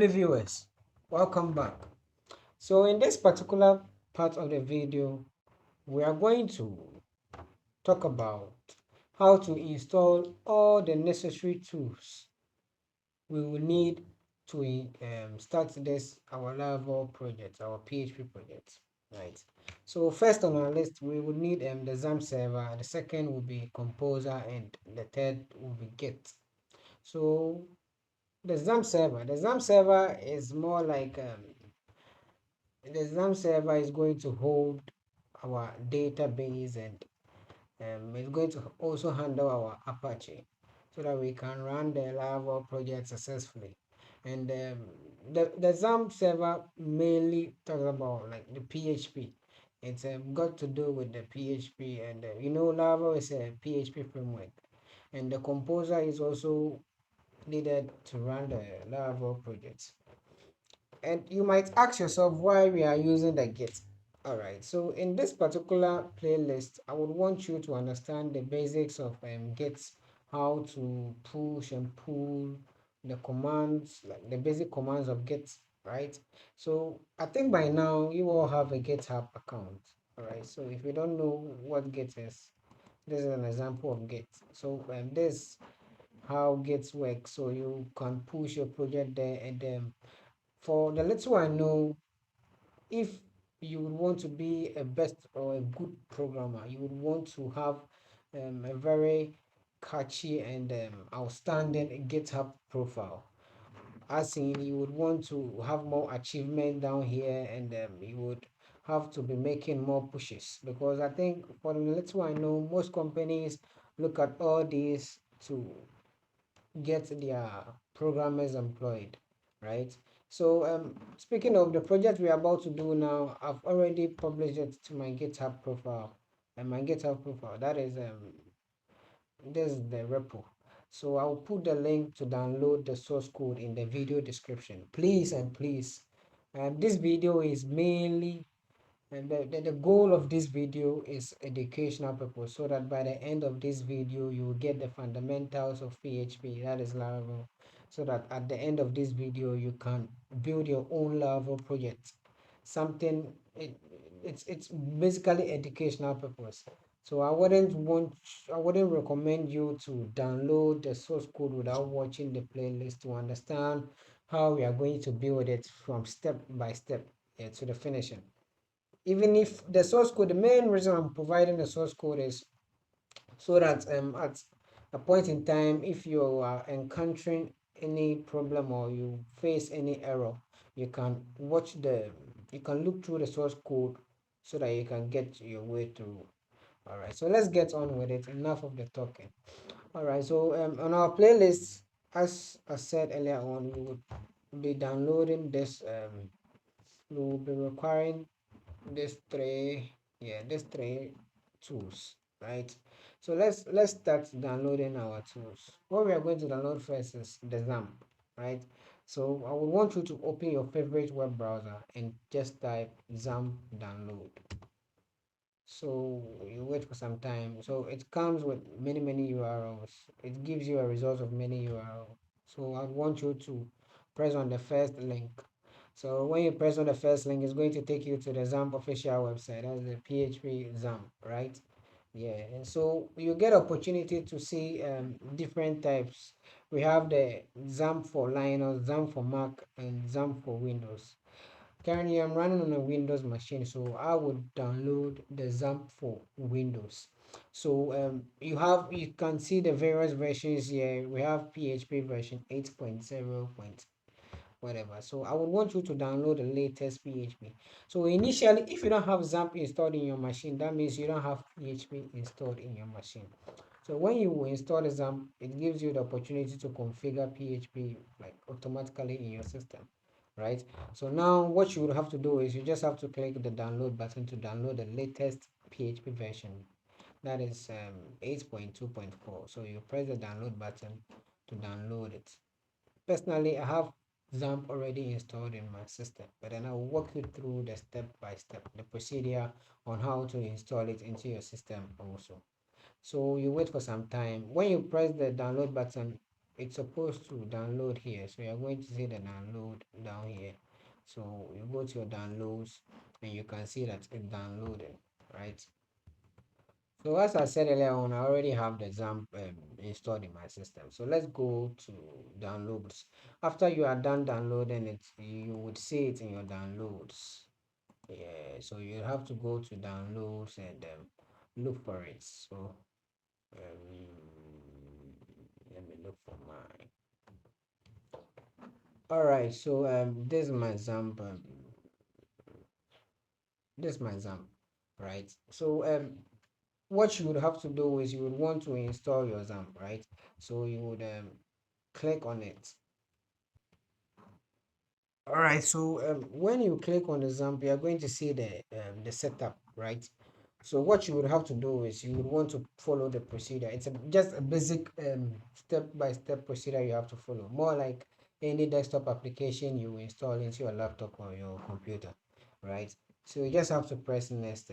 Lovely viewers, welcome back. So in this particular part of the video, we are going to talk about how to install all the necessary tools we will need to start this our Laravel project, our PHP project, right? So first on our list, we will need the XAMPP server. The second will be Composer, and the third will be Git. So the XAMPP server is more like the exam server is going to hold our database, and it's going to also handle our Apache so that we can run the Laravel project successfully. And the exam server mainly talks about like the PHP. It's got to do with the PHP, and Laravel is a PHP framework, and the composer is also needed to run the Laravel project. And you might ask yourself why we are using the Git. Alright, so in this particular playlist, I would want you to understand the basics of Git, how to push and pull the commands, like the basic commands of Git, right? So I think by now you all have a GitHub account. Alright, so if you don't know what Git is, this is an example of Git. So this how Git works. So you can push your project there, and for the little I know, if you would want to be a best or a good programmer, you would want to have a very catchy and outstanding GitHub profile. As in, you would want to have more achievement down here, and you would have to be making more pushes, because I think for the little I know, most companies look at all these to get their programmers employed, right? So speaking of the project we're about to do now, I've already published it to my GitHub profile, and my GitHub profile, that is this is the repo. So I'll put the link to download the source code in the video description, please. And please, this video is mainly, and the goal of this video is educational purpose, so that by the end of this video you will get the fundamentals of PHP, that is Laravel, so that at the end of this video you can build your own Laravel project. Something it's basically educational purpose. So I wouldn't recommend you to download the source code without watching the playlist to understand how we are going to build it from step by step, yeah, to the finishing. Even if the source code, the main reason I'm providing the source code is so that at a point in time, if you are encountering any problem or you face any error, you can you can look through the source code so that you can get your way through. All right, so let's get on with it. Enough of the talking. All right, so on our playlist, as I said earlier on, we would be downloading this. We will be requiring these three tools, right? So let's start downloading our tools. What we are going to download first is the XAMPP, right? So I would want you to open your favorite web browser and just type XAMPP download. So you wait for some time. So it comes with many URLs. It gives you a result of many URLs. So I want you to press on the first link. So when you press on the first link, it's going to take you to the XAMPP official website. That's the PHP XAMPP, right? Yeah, and so you get opportunity to see different types. We have the XAMPP for Linux, XAMPP for Mac, and XAMPP for Windows. Currently, I'm running on a Windows machine, so I would download the XAMPP for Windows. So you can see the various versions here. We have PHP version 8.0 whatever. So I would want you to download the latest PHP. So initially, if you don't have XAMPP installed in your machine, that means you don't have PHP installed in your machine. So when you install the XAMPP, it gives you the opportunity to configure PHP like automatically in your system, right? So now what you would have to do is you just have to click the download button to download the latest PHP version. That is 8.2.4. So you press the download button to download it. Personally, I have XAMPP already installed in my system, but then I'll walk you through the step by step, the procedure on how to install it into your system also. So you wait for some time. When you press the download button, it's supposed to download here, so you're going to see the download down here. So you go to your downloads and you can see that it's downloading, right? So as I said earlier on, I already have the XAMPP installed in my system. So let's go to downloads. After you are done downloading it, you would see it in your downloads. Yeah, so you have to go to downloads and look for it. So um, let me look for mine. All right, so this is my example. This is my example, right? So what you would have to do is you would want to install your XAMPP, right? So you would click on it. All right, so when you click on the XAMPP, you're going to see the setup, right? So what you would have to do is you would want to follow the procedure. It's just a basic step-by-step procedure you have to follow, more like any desktop application you install into your laptop or your computer, right? So you just have to press next,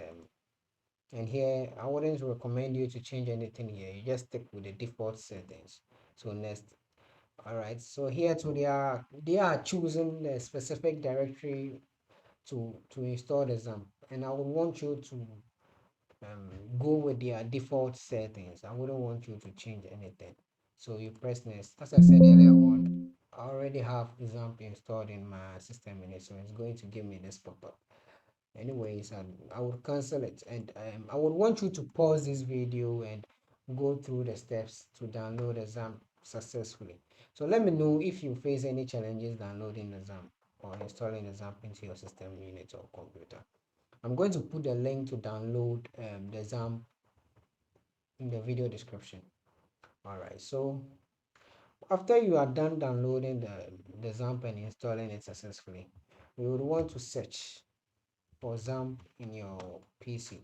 and here I wouldn't recommend you to change anything here. You just stick with the default settings. So next. All right, so here too they are choosing the specific directory to install the XAMPP, and I would want you to go with their default settings. I wouldn't want you to change anything. So you press next. As I said earlier on, I already have XAMPP installed in my system in it, so it's going to give me this pop-up. Anyways, I would cancel it, and I would want you to pause this video and go through the steps to download the XAMPP successfully. So let me know if you face any challenges downloading the XAMPP or installing the XAMPP into your system unit or computer. I'm going to put the link to download the XAMPP in the video description. Alright, so after you are done downloading the XAMPP and installing it successfully, you would want to search for XAMPP in your PC,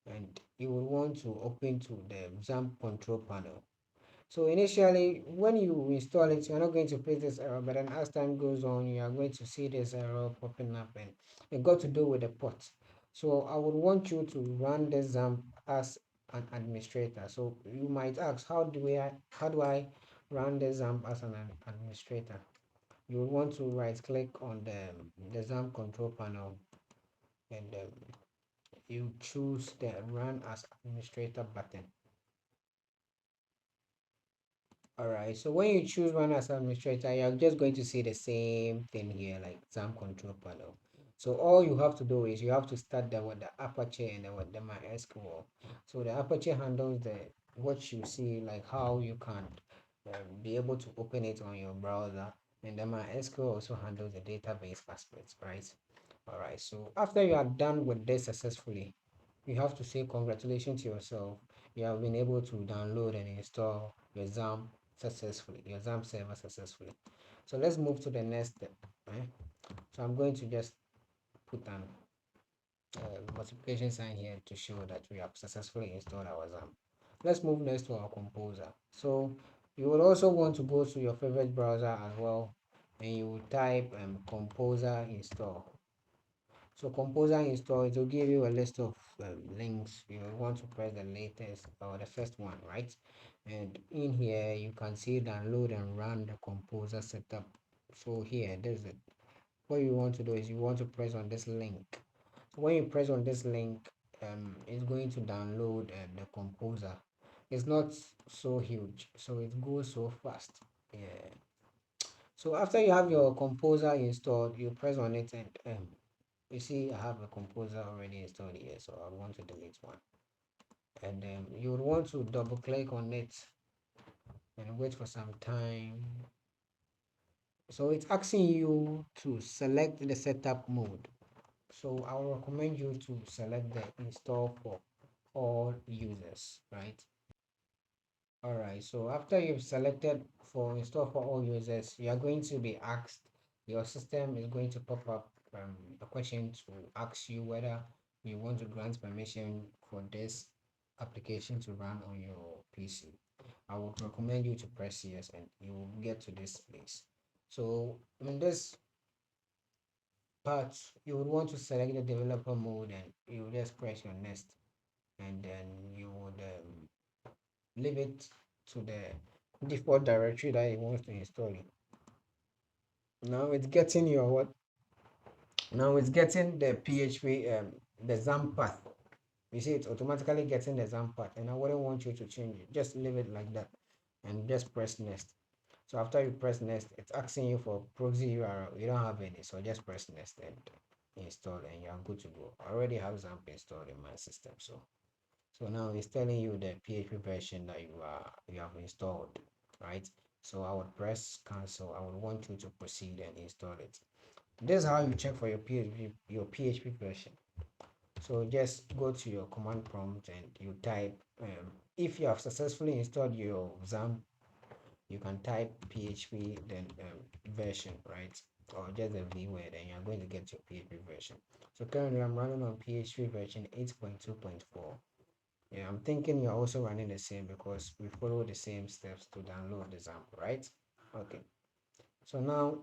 and you will want to open to the XAMPP control panel. So initially, when you install it, you're not going to face this error, but then as time goes on, you are going to see this error popping up, and it got to do with the port. So I would want you to run this XAMPP as an administrator. So you might ask, how do I run this XAMPP as an administrator? You will want to right click on the XAMPP control panel, and you choose the run as administrator button. Alright, so when you choose run as administrator, you're just going to see the same thing here, like XAMPP control panel. So all you have to do is you have to start with the Apache and then with the MySQL. So the Apache handles the what you see, like how you can be able to open it on your browser, and then MySQL also handles the database aspects, right? Alright, so after you are done with this successfully, you have to say congratulations to yourself. You have been able to download and install your XAMPP successfully, your XAMPP server successfully. So let's move to the next step. Right? So I'm going to just put an multiplication sign here to show that we have successfully installed our XAMPP. Let's move next to our composer. So you would also want to go to your favorite browser as well, and you will type composer install. So composer install, it will give you a list of links. You want to press the latest or the first one, right? And in here you can see download and run the composer setup. So here, there's it. What you want to do is you want to press on this link. So when you press on this link, it's going to download the composer. It's not so huge, so it goes so fast. Yeah. So after you have your composer installed, you press on it, and you see I have a composer already installed here, so I want to delete one, and you would want to double click on it and wait for some time. So it's asking you to select the setup mode, so I will recommend you to select the install for all users, right? All right, so after you've selected for install for all users, you are going to be asked, your system is going to pop up a question to ask you whether you want to grant permission for this application to run on your PC. I would recommend you to press yes, and you will get to this place. So in this part, you would want to select the developer mode, and you will just press your next, and then you would leave it to the default directory that it wants to install in. Now it's getting your what? Now it's getting the PHP the XAMPP path. You see, it's automatically getting the XAMPP path, and I wouldn't want you to change it. Just leave it like that, and just press next. So after you press next, it's asking you for proxy URL. You don't have any, so just press next and install, and you're good to go. I already have XAMPP installed in my system, so now it's telling you the PHP version that you have installed, right? So I would press cancel. I would want you to proceed and install it. This is how you check for your PHP version. So just go to your command prompt and you type if you have successfully installed your XAMPP, you can type PHP then version, right? Or just a V word, and you're going to get your PHP version. So currently I'm running on PHP version 8.2.4. Yeah, I'm thinking you're also running the same because we follow the same steps to download the XAMPP, right? Okay. So now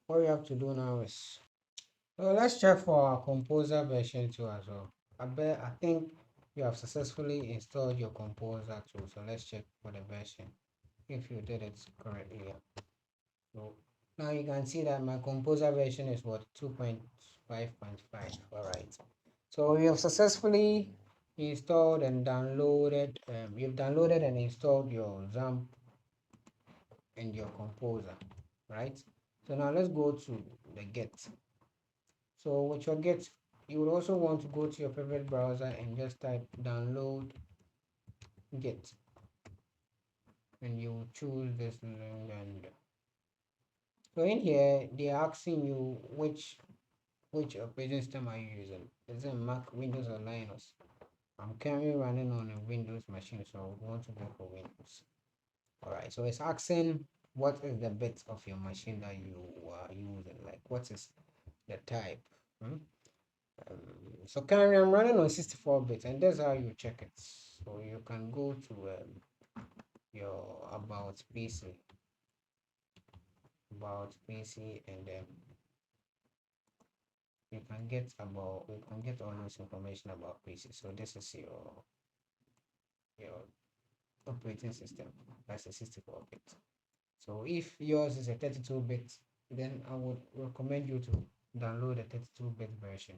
what we have to do now is, so let's check for our Composer version 2 as well. I think you have successfully installed your Composer too. So let's check for the version if you did it correctly. So now you can see that my Composer version is what, 2.5.5. All right. So you have successfully installed and downloaded. You've downloaded and installed your XAMPP and your Composer, right? So now let's go to the Get. So with your Get, you would also want to go to your favorite browser and just type download Get, and you choose this link. And so in here they're asking you which operating system are you using. Is it Mac, Windows, or Linux? I'm currently running on a Windows machine, so I would want to go for Windows. Alright, so it's asking what is the bit of your machine that you are using, like what is the type. Hmm? So currently I'm running on 64 bits, and that's how you check it. So you can go to your about PC, and then you can get all this information about PC. So this is your operating system. That's a 64-bit. So if yours is a 32-bit, then I would recommend you to download a 32-bit version.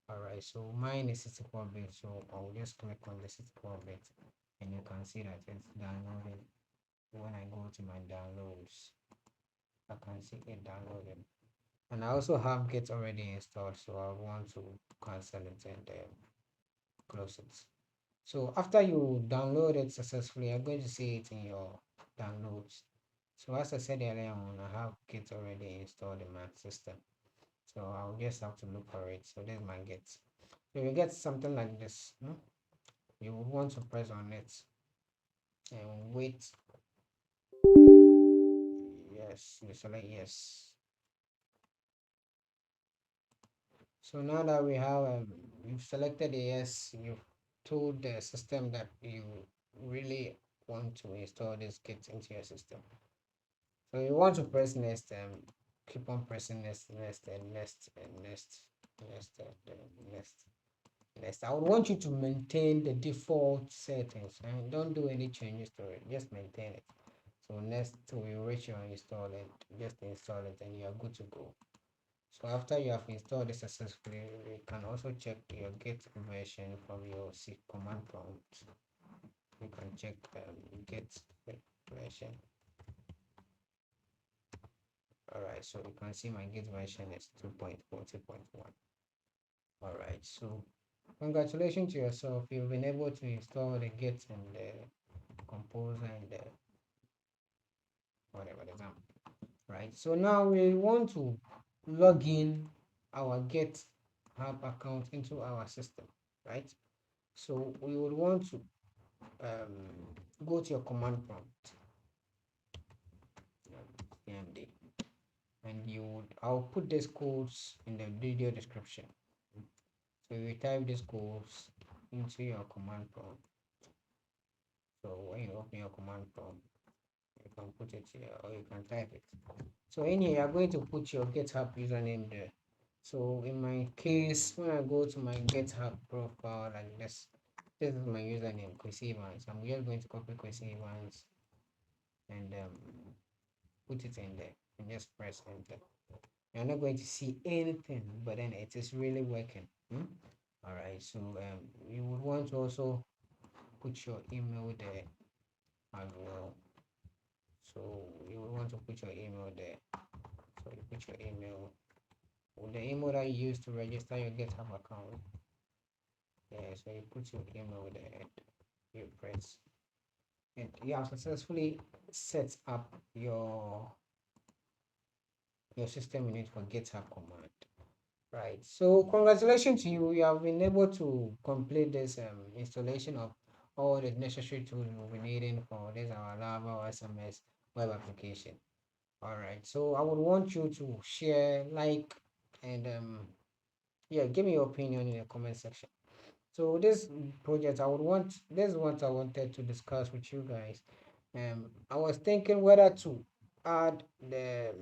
Alright, so mine is 64-bit, so I'll just click on the 64-bit, and you can see that it's downloading. When I go to my downloads, I can see it downloading. And I also have Git already installed, so I want to cancel it and close it. So after you download it successfully, you're going to see it in your downloads. So as I said earlier on, I have Git already installed in my system. So I'll just have to look for it. So there's my Git. So you get something like this. You would want to press on it and wait. Yes, you select yes. So now that we have you've selected a yes, you've told the system that you really want to install this Git into your system. So you want to press next, keep on pressing next, next, and next, and next, next, and next. I would want you to maintain the default settings and don't do any changes to it. Just maintain it. So next, we reach your install and just install it, and you are good to go. So after you have installed it successfully, you can also check your Git version from your C command prompt. You can check Git version. Alright, so you can see my Git version is 2.40.1. Alright, so congratulations to yourself. You've been able to install the Git and the Composer and the whatever the example. Right, so now we want to log in our GitHub account into our system, right? So we would want to go to your command prompt, cmd, and I'll put these codes in the video description. So you type these codes into your command prompt. So when you open your command prompt, you can put it here or you can type it. So in here, you're going to put your GitHub username there. So in my case, when I go to my GitHub profile like this is my username, Kwesi Evans. I'm just going to copy Kwesi Evans and put it in there and just press enter. You're not going to see anything, but then it is really working. All right, so you would want to also put your email there as well. So you would want to put your email there. So you put your email, the email that you use to register your GitHub account. Yeah, so you put your email there and you press, and you have successfully set up your system unit for GitHub command. Right. So congratulations to you. You have been able to complete this installation of all the necessary tools we'll be needing for this our Lava or SMS web application. All right. So I would want you to share, like, and yeah, give me your opinion in the comment section. So this project, I would want this is what I wanted to discuss with you guys. I was thinking whether to add the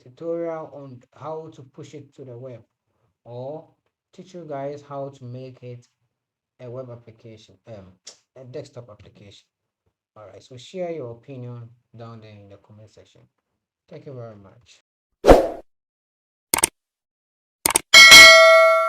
tutorial on how to push it to the web, or teach you guys how to make it a web application, a desktop application. All right, so share your opinion down there in the comment section. Thank you very much.